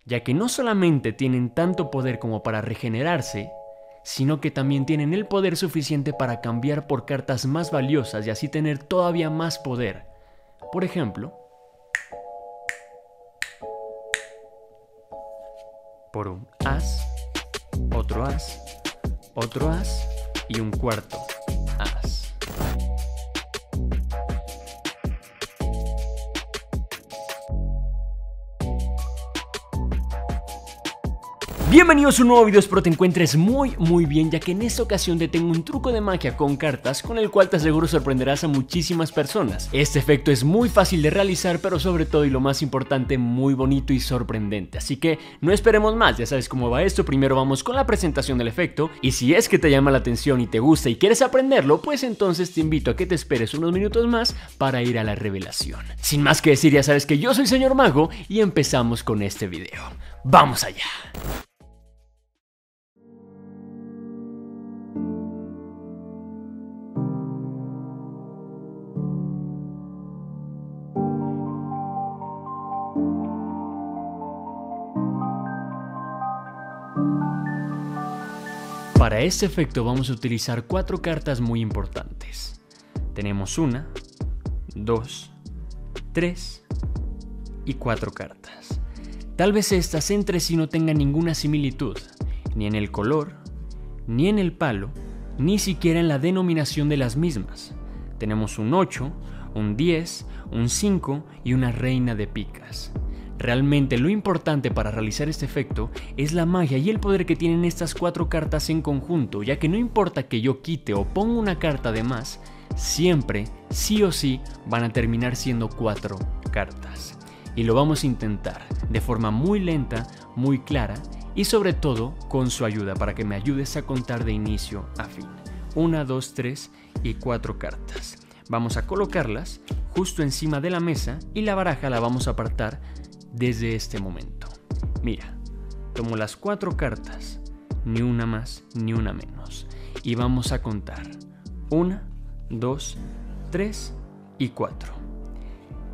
ya que no solamente tienen tanto poder como para regenerarse, sino que también tienen el poder suficiente para cambiar por cartas más valiosas y así tener todavía más poder. Por ejemplo, por un as, otro as, otro as y un cuarto as. Bienvenidos a un nuevo video, espero te encuentres muy bien, ya que en esta ocasión te tengo un truco de magia con cartas con el cual te aseguro sorprenderás a muchísimas personas. Este efecto es muy fácil de realizar, pero sobre todo y lo más importante, muy bonito y sorprendente. Así que no esperemos más, ya sabes cómo va esto. Primero vamos con la presentación del efecto, y si es que te llama la atención y te gusta y quieres aprenderlo, pues entonces te invito a que te esperes unos minutos más para ir a la revelación. Sin más que decir, ya sabes que yo soy Señor Mago y empezamos con este video. ¡Vamos allá! Para este efecto vamos a utilizar 4 cartas muy importantes. Tenemos 1, 2, 3 y 4 cartas. Tal vez estas entre sí no tengan ninguna similitud, ni en el color, ni en el palo, ni siquiera en la denominación de las mismas. Tenemos un 8, un 10, un 5 y una reina de picas. Realmente lo importante para realizar este efecto es la magia y el poder que tienen estas 4 cartas en conjunto, ya que no importa que yo quite o ponga una carta de más, siempre, sí o sí, van a terminar siendo 4 cartas. Y lo vamos a intentar de forma muy lenta, muy clara y sobre todo con su ayuda para que me ayudes a contar de inicio a fin. 1, 2, 3 y 4 cartas. Vamos a colocarlas justo encima de la mesa y la baraja la vamos a apartar desde este momento. Mira, tomo las 4 cartas, ni una más ni una menos, y vamos a contar 1, 2, 3 y 4.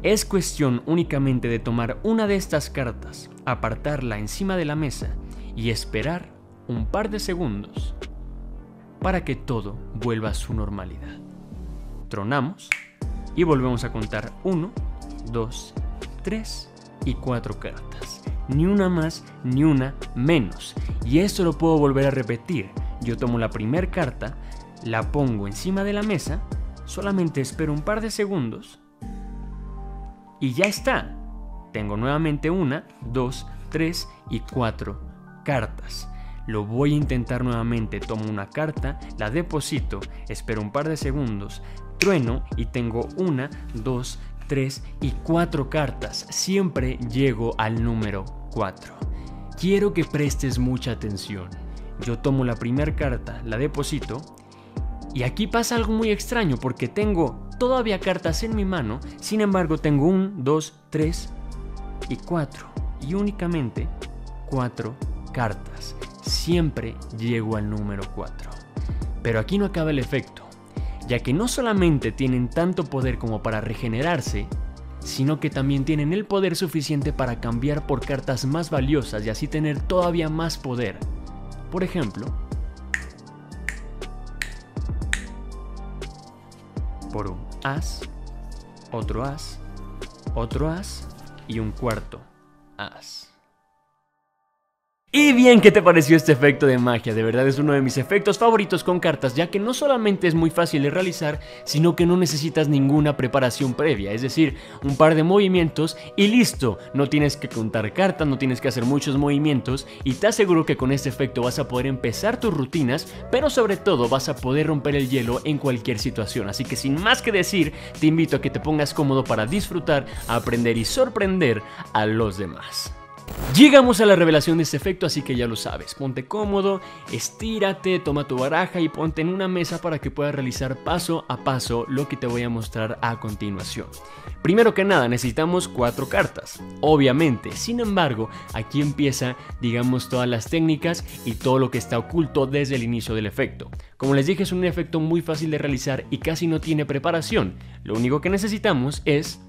Es cuestión únicamente de tomar una de estas cartas, apartarla encima de la mesa y esperar un par de segundos para que todo vuelva a su normalidad. Tronamos y volvemos a contar 1, 2, 3 y 4 cartas, ni una más ni una menos, y esto lo puedo volver a repetir. Yo tomo la primera carta, la pongo encima de la mesa, solamente espero un par de segundos y ya está. Tengo nuevamente 1, 2, 3 y 4 cartas. Lo voy a intentar nuevamente. Tomo una carta, la deposito, espero un par de segundos, trueno y tengo 1, 2, 3 y 4 cartas. Siempre llego al número 4. Quiero que prestes mucha atención. Yo tomo la primera carta, la deposito y aquí pasa algo muy extraño porque tengo todavía cartas en mi mano. Sin embargo tengo 1, 2, 3 y 4 y únicamente 4 cartas. Siempre llego al número 4. Pero aquí no acaba el efecto, ya que no solamente tienen tanto poder como para regenerarse, sino que también tienen el poder suficiente para cambiar por cartas más valiosas y así tener todavía más poder. Por ejemplo, por un as, otro as, otro as y un cuarto as. Y bien, ¿qué te pareció este efecto de magia? De verdad es uno de mis efectos favoritos con cartas, ya que no solamente es muy fácil de realizar, sino que no necesitas ninguna preparación previa, es decir, un par de movimientos y listo. No tienes que contar cartas, no tienes que hacer muchos movimientos y te aseguro que con este efecto vas a poder empezar tus rutinas, pero sobre todo vas a poder romper el hielo en cualquier situación. Así que sin más que decir, te invito a que te pongas cómodo para disfrutar, aprender y sorprender a los demás. Llegamos a la revelación de este efecto, así que ya lo sabes. Ponte cómodo, estírate, toma tu baraja y ponte en una mesa para que puedas realizar paso a paso lo que te voy a mostrar a continuación. Primero que nada necesitamos 4 cartas, obviamente. Sin embargo, aquí empieza, digamos, todas las técnicas y todo lo que está oculto desde el inicio del efecto. Como les dije, es un efecto muy fácil de realizar y casi no tiene preparación. Lo único que necesitamos es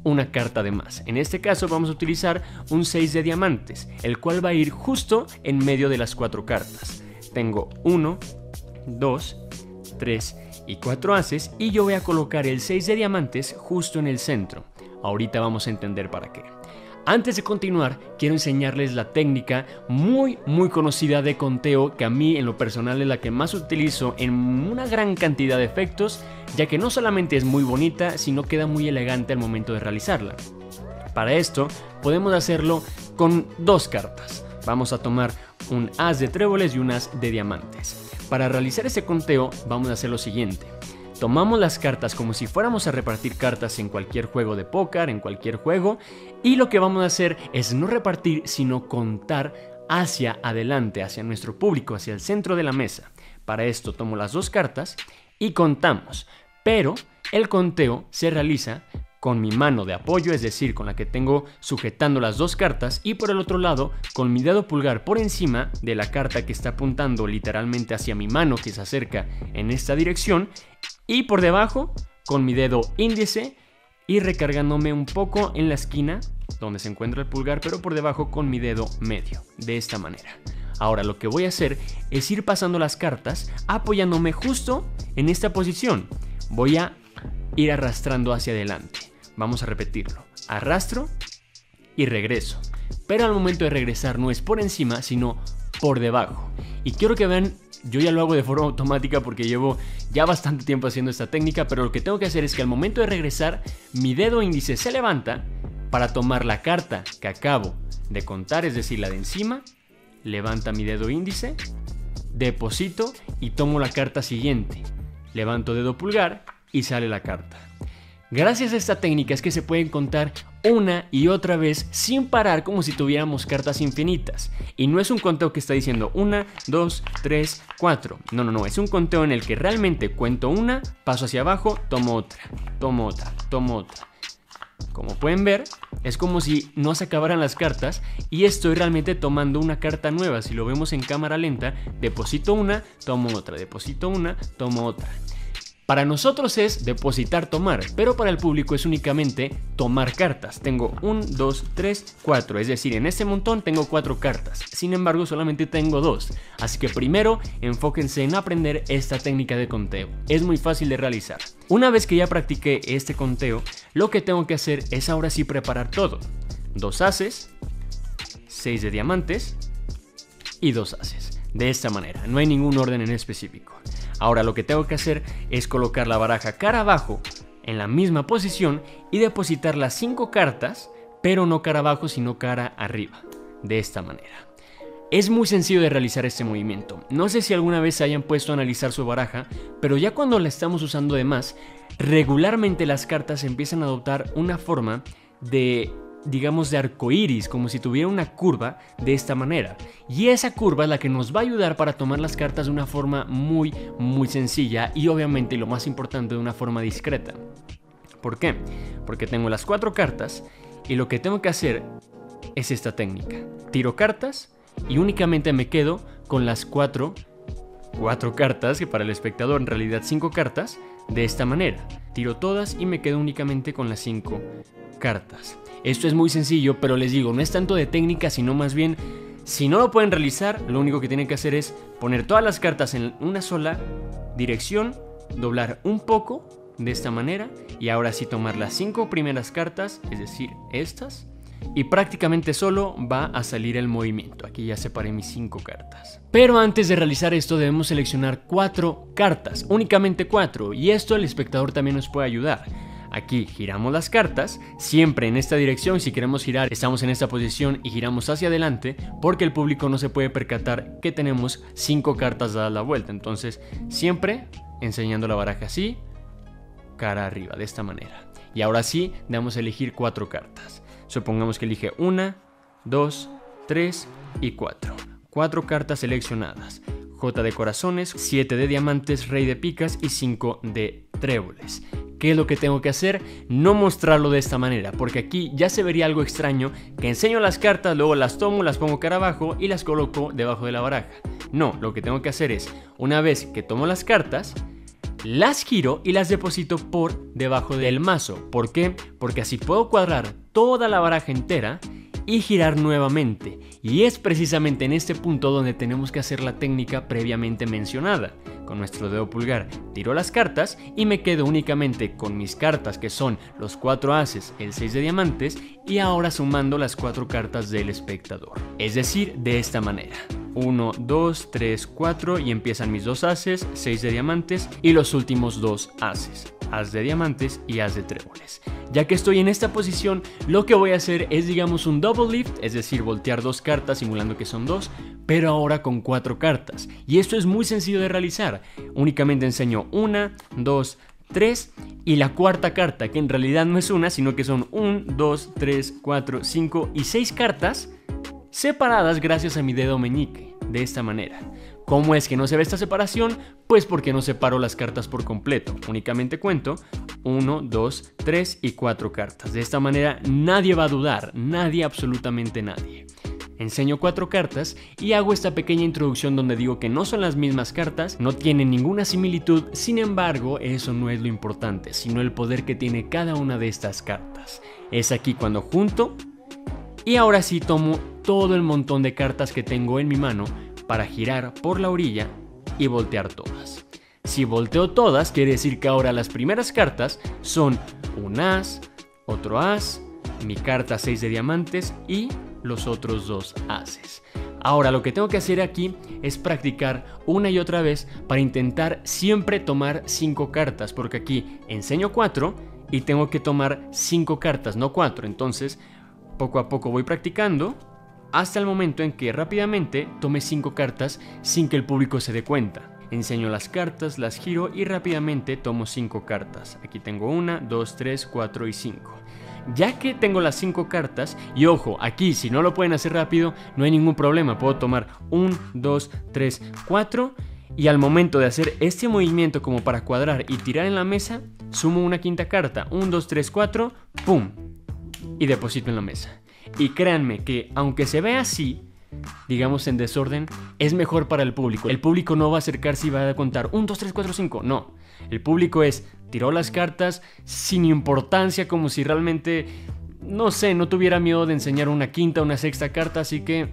una carta de más. En este caso vamos a utilizar un 6 de diamantes, el cual va a ir justo en medio de las 4 cartas. Tengo 1, 2, 3 y 4 ases y yo voy a colocar el 6 de diamantes justo en el centro. Ahorita vamos a entender para qué. Antes de continuar, quiero enseñarles la técnica muy conocida de conteo que a mí en lo personal es la que más utilizo en una gran cantidad de efectos, ya que no solamente es muy bonita, sino queda muy elegante al momento de realizarla. Para esto podemos hacerlo con 2 cartas. Vamos a tomar un as de tréboles y un as de diamantes. Para realizar ese conteo vamos a hacer lo siguiente. Tomamos las cartas como si fuéramos a repartir cartas en cualquier juego de póker, en cualquier juego, y lo que vamos a hacer es no repartir, sino contar hacia adelante, hacia nuestro público, hacia el centro de la mesa. Para esto tomo las 2 cartas y contamos, pero el conteo se realiza con mi mano de apoyo, es decir, con la que tengo sujetando las 2 cartas, y por el otro lado con mi dedo pulgar por encima de la carta que está apuntando literalmente hacia mi mano, que se acerca en esta dirección, y por debajo con mi dedo índice y recargándome un poco en la esquina donde se encuentra el pulgar, pero por debajo con mi dedo medio, de esta manera. Ahora lo que voy a hacer es ir pasando las cartas apoyándome justo en esta posición. Voy a ir arrastrando hacia adelante. Vamos a repetirlo. Arrastro y regreso. Pero al momento de regresar no es por encima, sino por debajo. Y quiero que vean, yo ya lo hago de forma automática porque llevo ya bastante tiempo haciendo esta técnica, pero lo que tengo que hacer es que al momento de regresar, mi dedo índice se levanta para tomar la carta que acabo de contar, es decir, la de encima. Levanta mi dedo índice, deposito y tomo la carta siguiente. Levanto dedo pulgar y sale la carta. Gracias a esta técnica es que se pueden contar una y otra vez sin parar, como si tuviéramos cartas infinitas. Y no es un conteo que está diciendo 1, 2, 3, 4. No, es un conteo en el que realmente cuento una, paso hacia abajo, tomo otra, tomo otra, tomo otra. Como pueden ver, es como si no se acabaran las cartas y estoy realmente tomando una carta nueva. Si lo vemos en cámara lenta, deposito una, tomo otra, deposito una, tomo otra. Para nosotros es depositar, tomar, pero para el público es únicamente tomar cartas. Tengo 1, 2, 3, 4, es decir, en este montón tengo 4 cartas. Sin embargo, solamente tengo 2. Así que primero enfóquense en aprender esta técnica de conteo. Es muy fácil de realizar. Una vez que ya practiqué este conteo, lo que tengo que hacer es ahora sí preparar todo. 2 ases, 6 de diamantes y 2 ases. De esta manera, no hay ningún orden en específico. Ahora lo que tengo que hacer es colocar la baraja cara abajo en la misma posición y depositar las 5 cartas, pero no cara abajo sino cara arriba, de esta manera. Es muy sencillo de realizar este movimiento. No sé si alguna vez se hayan puesto a analizar su baraja, pero ya cuando la estamos usando de más, regularmente las cartas empiezan a adoptar una forma de, digamos, de arcoíris, como si tuviera una curva de esta manera. Y esa curva es la que nos va a ayudar para tomar las cartas de una forma muy sencilla y obviamente, lo más importante, de una forma discreta. ¿Por qué? Porque tengo las 4 cartas y lo que tengo que hacer es esta técnica. Tiro cartas y únicamente me quedo con las 4 cartas, que para el espectador en realidad 5 cartas, de esta manera. Tiro todas y me quedo únicamente con las 5 cartas. Esto es muy sencillo, pero les digo, no es tanto de técnica, sino más bien, si no lo pueden realizar, lo único que tienen que hacer es poner todas las cartas en una sola dirección, doblar un poco de esta manera y ahora sí tomar las 5 primeras cartas, es decir, estas, y prácticamente solo va a salir el movimiento. Aquí ya separé mis 5 cartas. Pero antes de realizar esto debemos seleccionar 4 cartas, únicamente 4, y esto el espectador también nos puede ayudar. Aquí giramos las cartas, siempre en esta dirección. Si queremos girar, estamos en esta posición y giramos hacia adelante, porque el público no se puede percatar que tenemos 5 cartas dadas la vuelta. Entonces siempre enseñando la baraja así, cara arriba, de esta manera. Y ahora sí, damos a elegir 4 cartas. Supongamos que elige 1, 2, 3 y 4. 4 cartas seleccionadas. J de corazones, 7 de diamantes, rey de picas y 5 de tréboles. ¿Qué es lo que tengo que hacer? No mostrarlo de esta manera, porque aquí ya se vería algo extraño, que enseño las cartas, luego las tomo, las pongo cara abajo y las coloco debajo de la baraja. No, lo que tengo que hacer es, una vez que tomo las cartas, las giro y las deposito por debajo del mazo. ¿Por qué? Porque así puedo cuadrar toda la baraja entera y girar nuevamente. Y es precisamente en este punto donde tenemos que hacer la técnica previamente mencionada. Con nuestro dedo pulgar tiro las cartas y me quedo únicamente con mis cartas, que son los 4 ases, el 6 de diamantes, y ahora sumando las 4 cartas del espectador. Es decir, de esta manera: 1, 2, 3, 4 y empiezan mis 2 ases, 6 de diamantes y los últimos 2 ases, as de diamantes y as de tréboles. Ya que estoy en esta posición, lo que voy a hacer es, digamos, un double lift, es decir, voltear 2 cartas simulando que son 2, pero ahora con 4 cartas. Y esto es muy sencillo de realizar. Únicamente enseño 1, 2, 3 y la cuarta carta, que en realidad no es una, sino que son 1, 2, 3, 4, 5 y 6 cartas separadas gracias a mi dedo meñique, de esta manera. ¿Cómo es que no se ve esta separación? Pues porque no separo las cartas por completo, únicamente cuento 1, 2, 3 y 4 cartas. De esta manera nadie va a dudar, nadie, absolutamente nadie. Enseño 4 cartas y hago esta pequeña introducción donde digo que no son las mismas cartas, no tienen ninguna similitud. Sin embargo, eso no es lo importante, sino el poder que tiene cada una de estas cartas. Es aquí cuando junto y ahora sí tomo todo el montón de cartas que tengo en mi mano para girar por la orilla y voltear todas. Si volteo todas, quiere decir que ahora las primeras cartas son un as, otro as, mi carta 6 de diamantes y los otros 2 ases. Ahora lo que tengo que hacer aquí es practicar una y otra vez para intentar siempre tomar 5 cartas, porque aquí enseño 4 y tengo que tomar 5 cartas, no 4. Entonces poco a poco voy practicando hasta el momento en que rápidamente tome 5 cartas sin que el público se dé cuenta. Enseño las cartas, las giro y rápidamente tomo 5 cartas. Aquí tengo 1, 2, 3, 4 y 5. Ya que tengo las 5 cartas, y ojo, aquí si no lo pueden hacer rápido, no hay ningún problema. Puedo tomar 1, 2, 3, 4 y al momento de hacer este movimiento como para cuadrar y tirar en la mesa, sumo una quinta carta. 1, 2, 3, 4, ¡pum! Y deposito en la mesa. Y créanme que aunque se vea así, digamos en desorden, es mejor para el público. El público no va a acercarse y va a contar 1, 2, 3, 4, 5. No, el público tiró las cartas sin importancia, como si realmente, no sé, no tuviera miedo de enseñar una quinta o una sexta carta. Así que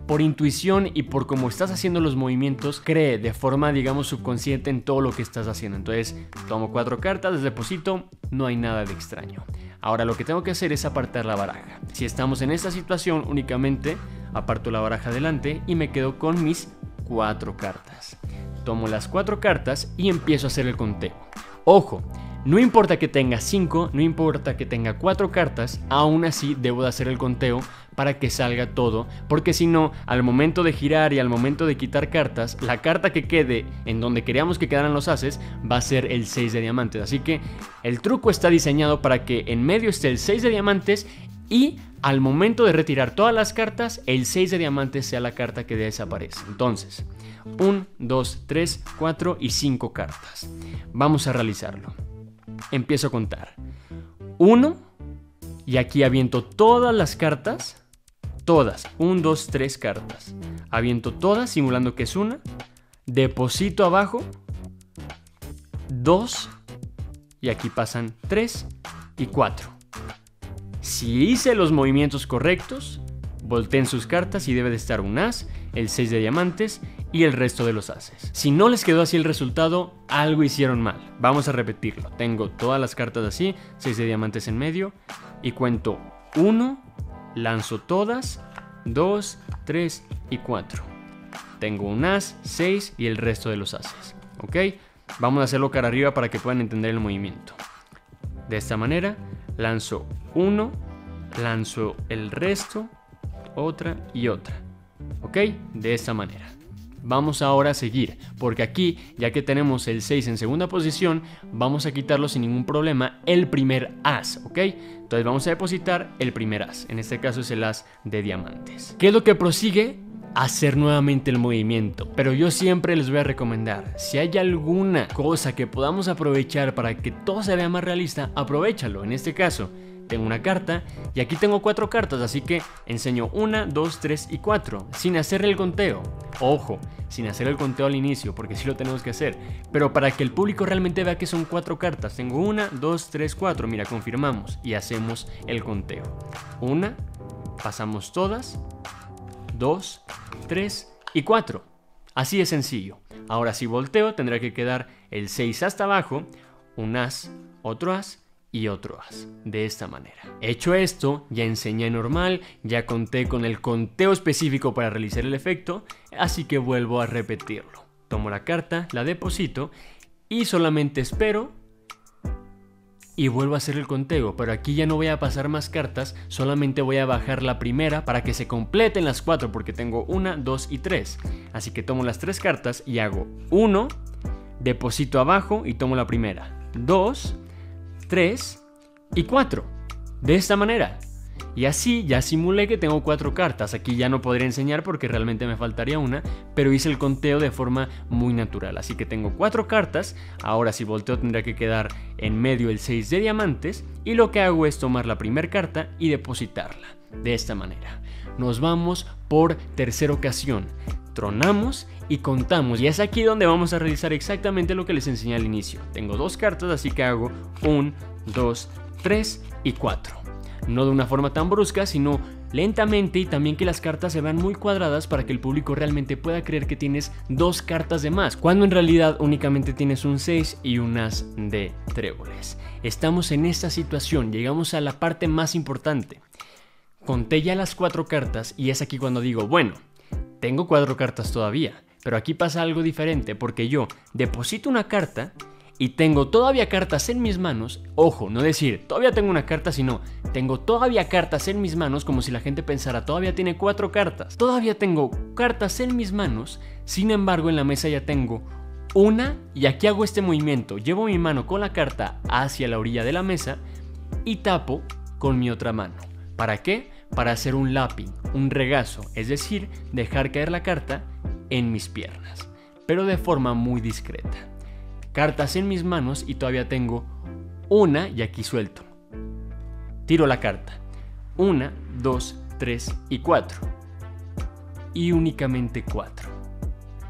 por intuición y por cómo estás haciendo los movimientos, cree de forma, digamos, subconsciente en todo lo que estás haciendo. Entonces tomo 4 cartas, les deposito, no hay nada de extraño. Ahora lo que tengo que hacer es apartar la baraja. Si estamos en esta situación, únicamente aparto la baraja adelante y me quedo con mis 4 cartas. Tomo las 4 cartas y empiezo a hacer el conteo. Ojo, no importa que tenga 5, no importa que tenga 4 cartas, aún así debo de hacer el conteo para que salga todo, porque si no, al momento de girar y al momento de quitar cartas, la carta que quede en donde queríamos que quedaran los ases va a ser el 6 de diamantes. Así que el truco está diseñado para que en medio esté el 6 de diamantes y al momento de retirar todas las cartas, el 6 de diamantes sea la carta que desaparece. Entonces, 1, 2, 3, 4 y 5 cartas. Vamos a realizarlo. Empiezo a contar. 1 y aquí aviento todas las cartas. Todas, 1, 2, 3 cartas. Aviento todas simulando que es una. Deposito abajo 2 y aquí pasan 3 y 4. Si hice los movimientos correctos, volteen sus cartas y debe de estar un as, el 6 de diamantes y el resto de los ases. Si no les quedó así el resultado, algo hicieron mal. Vamos a repetirlo. Tengo todas las cartas así, 6 de diamantes en medio y cuento 1, lanzo todas, 2, 3 y 4. Tengo un as, 6 y el resto de los ases. ¿Ok? Vamos a hacerlo cara arriba para que puedan entender el movimiento. De esta manera, lanzo 1, lanzo el resto, otra y otra. ¿Ok? De esta manera. Vamos ahora a seguir, porque aquí, ya que tenemos el 6 en segunda posición, vamos a quitarlo sin ningún problema el primer as, ¿ok? Entonces vamos a depositar el primer as, en este caso es el as de diamantes. ¿Qué es lo que prosigue? Hacer nuevamente el movimiento, pero yo siempre les voy a recomendar, si hay alguna cosa que podamos aprovechar para que todo se vea más realista, aprovéchalo. En este caso, tengo una carta y aquí tengo 4 cartas, así que enseño 1, 2, 3 y 4, sin hacer el conteo. Ojo, sin hacer el conteo al inicio, porque sí lo tenemos que hacer, pero para que el público realmente vea que son 4 cartas. Tengo 1, 2, 3, 4, mira, confirmamos y hacemos el conteo. 1, pasamos todas, 2, 3 y 4. Así de sencillo. Ahora si volteo tendrá que quedar el 6 hasta abajo, un as, otro as y otro as, de esta manera. Hecho esto, ya enseñé normal, ya conté con el conteo específico para realizar el efecto, así que vuelvo a repetirlo. Tomo la carta, la deposito y solamente espero y vuelvo a hacer el conteo, pero aquí ya no voy a pasar más cartas, solamente voy a bajar la primera para que se completen las 4 porque tengo 1, 2 y 3. Así que tomo las 3 cartas y hago 1, deposito abajo y tomo la primera, 2, 3 y 4, de esta manera. Y así ya simulé que tengo 4 cartas. Aquí ya no podría enseñar porque realmente me faltaría una, pero hice el conteo de forma muy natural. Así que tengo 4 cartas. Ahora si volteo tendrá que quedar en medio el 6 de diamantes. Y lo que hago es tomar la primera carta y depositarla, de esta manera. Nos vamos por tercera ocasión. Tronamos y contamos, y es aquí donde vamos a realizar exactamente lo que les enseñé al inicio. Tengo 2 cartas, así que hago 1, 2, 3 y 4. No de una forma tan brusca, sino lentamente, y también que las cartas se vean muy cuadradas para que el público realmente pueda creer que tienes 2 cartas de más, cuando en realidad únicamente tienes un 6 y un as de tréboles. Estamos en esta situación, llegamos a la parte más importante. Conté ya las 4 cartas y es aquí cuando digo, bueno, tengo 4 cartas todavía, pero aquí pasa algo diferente porque yo deposito una carta y tengo todavía cartas en mis manos. Ojo, no decir todavía tengo una carta, sino tengo todavía cartas en mis manos, como si la gente pensara todavía tiene 4 cartas. Todavía tengo cartas en mis manos, sin embargo en la mesa ya tengo una, y aquí hago este movimiento, llevo mi mano con la carta hacia la orilla de la mesa y tapo con mi otra mano. ¿Para qué? Para hacer un lapping, un regazo, es decir, dejar caer la carta en mis piernas, pero de forma muy discreta. Cartas en mis manos y todavía tengo una, y aquí suelto. Tiro la carta. 1, 2, 3 y 4. Y únicamente 4.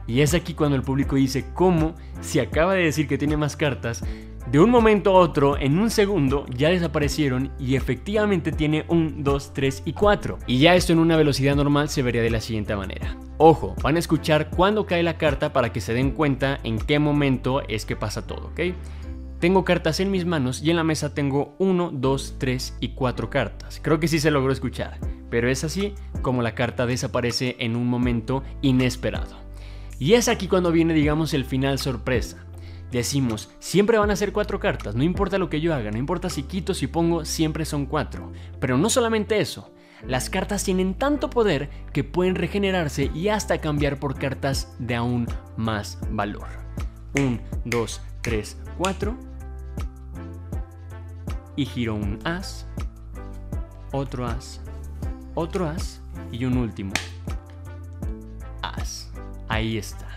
Y es aquí cuando el público dice, ¿cómo? Si acaba de decir que tiene más cartas, de un momento a otro, en un segundo, ya desaparecieron y efectivamente tiene 1, 2, 3 y 4. Y ya esto en una velocidad normal se vería de la siguiente manera. Ojo, van a escuchar cuando cae la carta para que se den cuenta en qué momento es que pasa todo, ¿ok? Tengo cartas en mis manos y en la mesa tengo 1, 2, 3 y 4 cartas. Creo que sí se logró escuchar, pero es así como la carta desaparece en un momento inesperado. Y es aquí cuando viene, digamos, el final sorpresa. Decimos, siempre van a ser 4 cartas, no importa lo que yo haga, no importa si quito, si pongo, siempre son 4. Pero no solamente eso, las cartas tienen tanto poder que pueden regenerarse y hasta cambiar por cartas de aún más valor. 1, 2, 3, 4. Y giro un as, otro as, otro as y un último as. Ahí está.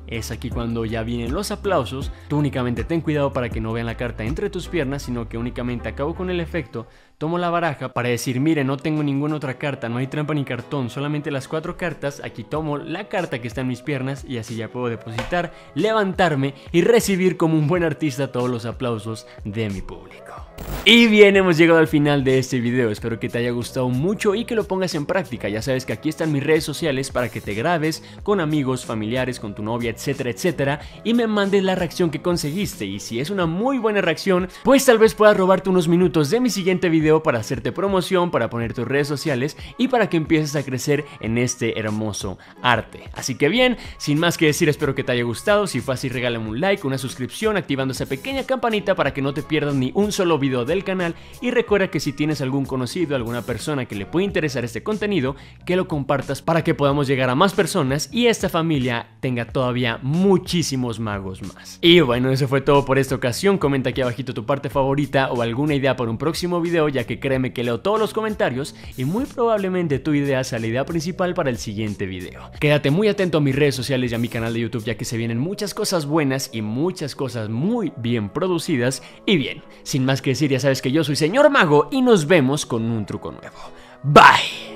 Es aquí cuando ya vienen los aplausos. Tú únicamente ten cuidado para que no vean la carta entre tus piernas, sino que únicamente acabo con el efecto, tomo la baraja para decir, mire, no tengo ninguna otra carta, no hay trampa ni cartón, solamente las 4 cartas. Aquí tomo la carta que está en mis piernas y así ya puedo depositar, levantarme y recibir como un buen artista todos los aplausos de mi público. Y bien, hemos llegado al final de este video. Espero que te haya gustado mucho y que lo pongas en práctica. Ya sabes que aquí están mis redes sociales para que te grabes con amigos, familiares, con tu novia, etcétera, etcétera, y me mandes la reacción que conseguiste. Y si es una muy buena reacción, pues tal vez pueda robarte unos minutos de mi siguiente video para hacerte promoción, para poner tus redes sociales y para que empieces a crecer en este hermoso arte. Así que bien, sin más que decir, espero que te haya gustado. Si fue así, regálame un like, una suscripción, activando esa pequeña campanita para que no te pierdas ni un solo video del canal. Y recuerda que si tienes algún conocido, alguna persona que le puede interesar este contenido, que lo compartas para que podamos llegar a más personas y esta familia tenga todavía muchísimos magos más. Y bueno, eso fue todo por esta ocasión. Comenta aquí abajito tu parte favorita o alguna idea para un próximo video, ya ya que créeme que leo todos los comentarios y muy probablemente tu idea sea la idea principal para el siguiente video. Quédate muy atento a mis redes sociales y a mi canal de YouTube, ya que se vienen muchas cosas buenas y muchas cosas muy bien producidas. Y bien, sin más que decir, ya sabes que yo soy Señor Mago y nos vemos con un truco nuevo. Bye.